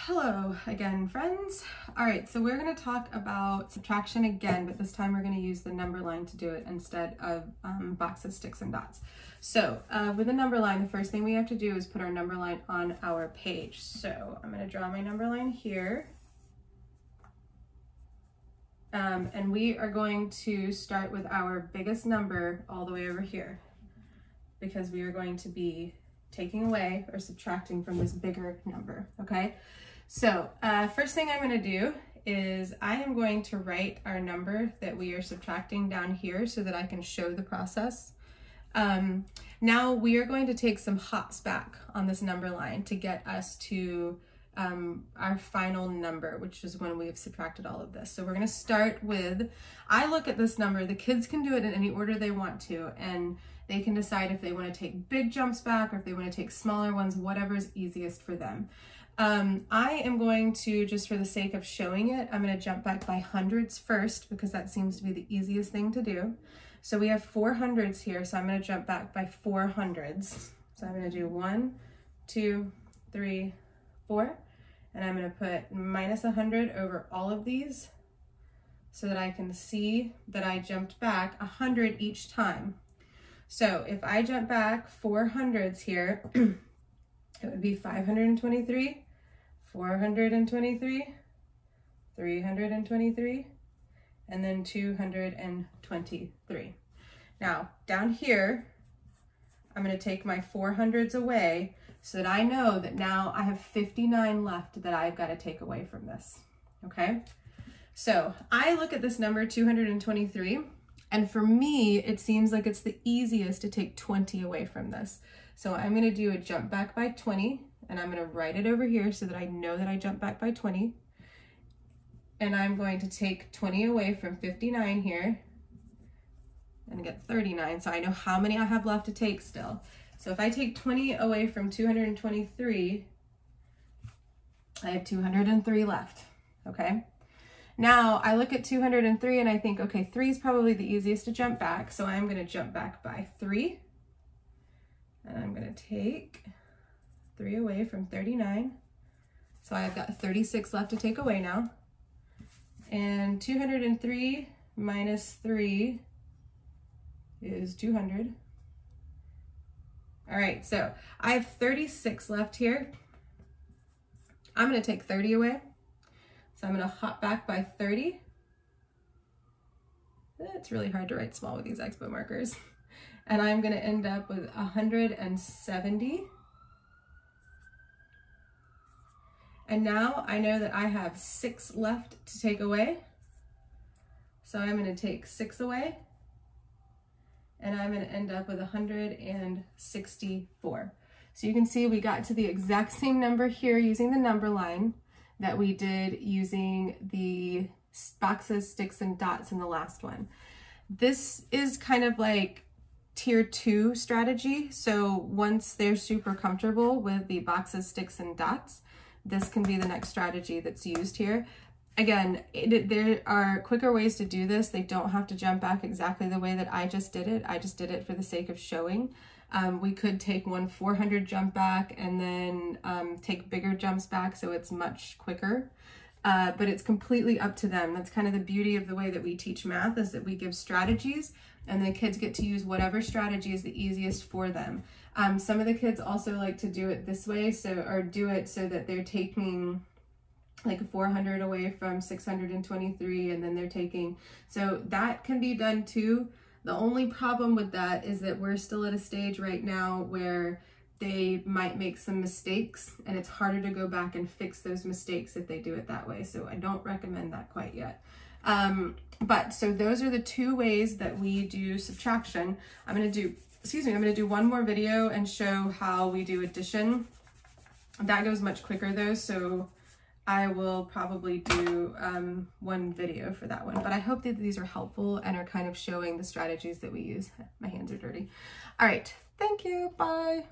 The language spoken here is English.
Hello again, friends. All right, so we're going to talk about subtraction again, but this time we're going to use the number line to do it instead of boxes, sticks, and dots. So with the number line, the first thing we have to do is put our number line on our page. So I'm going to draw my number line here. And we are going to start with our biggest number all the way over here, because we are going to be taking away or subtracting from this bigger number, okay? So first thing I'm going to do is I am going to write our number that we are subtracting down here so that I can show the process. Now we are going to take some hops back on this number line to get us to our final number, which is when we have subtracted all of this. So we're going to start with, I look at this number, the kids can do it in any order they want to, and they can decide if they want to take big jumps back or if they want to take smaller ones, whatever is easiest for them. I am going to, just for the sake of showing it, I'm going to jump back by hundreds first because that seems to be the easiest thing to do. So we have 4 hundreds here, so I'm going to jump back by 4 hundreds. So I'm going to do 1, 2, 3, 4, and I'm going to put minus 100 over all of these so that I can see that I jumped back 100 each time. So if I jump back 4 hundreds here, it would be 523, 423, 323, and then 223. Now down here, I'm going to take my 400s away so that I know that now I have 59 left that I've got to take away from this, okay? So I look at this number 223, and for me, it seems like it's the easiest to take 20 away from this. So I'm going to do a jump back by 20, and I'm going to write it over here so that I know that I jump back by 20. And I'm going to take 20 away from 59 here and get 39. So I know how many I have left to take still. So if I take 20 away from 223, I have 203 left, okay? Now I look at 203 and I think, okay, 3 is probably the easiest to jump back. So I'm going to jump back by 3. And I'm going to take 3 away from 39. So I've got 36 left to take away now. And 203 minus 3 is 200. All right, so I have 36 left here. I'm going to take 30 away. So I'm going to hop back by 30. It's really hard to write small with these expo markers. And I'm going to end up with 170. And now I know that I have 6 left to take away. So I'm going to take 6 away. And I'm going to end up with 164. So you can see we got to the exact same number here using the number line that we did using the boxes, sticks, and dots in the last one. This is kind of like tier 2 strategy. So once they're super comfortable with the boxes, sticks, and dots, this can be the next strategy that's used here. Again, there are quicker ways to do this. They don't have to jump back exactly the way that I just did it. I just did it for the sake of showing. We could take one 400 jump back and then take bigger jumps back so it's much quicker. But it's completely up to them. That's kind of the beauty of the way that we teach math, is that we give strategies and the kids get to use whatever strategy is the easiest for them. Some of the kids also like to do it this way, or do it so that they're taking like 400 away from 623 and then they're taking, so that can be done too. The only problem with that is that we're still at a stage right now where they might make some mistakes and it's harder to go back and fix those mistakes if they do it that way. So I don't recommend that quite yet. But so those are the 2 ways that we do subtraction. I'm going to do one more video and show how we do addition. That goes much quicker though, so I will probably do one video for that one. But I hope that these are helpful and are kind of showing the strategies that we use. My hands are dirty. All right, thank you, bye.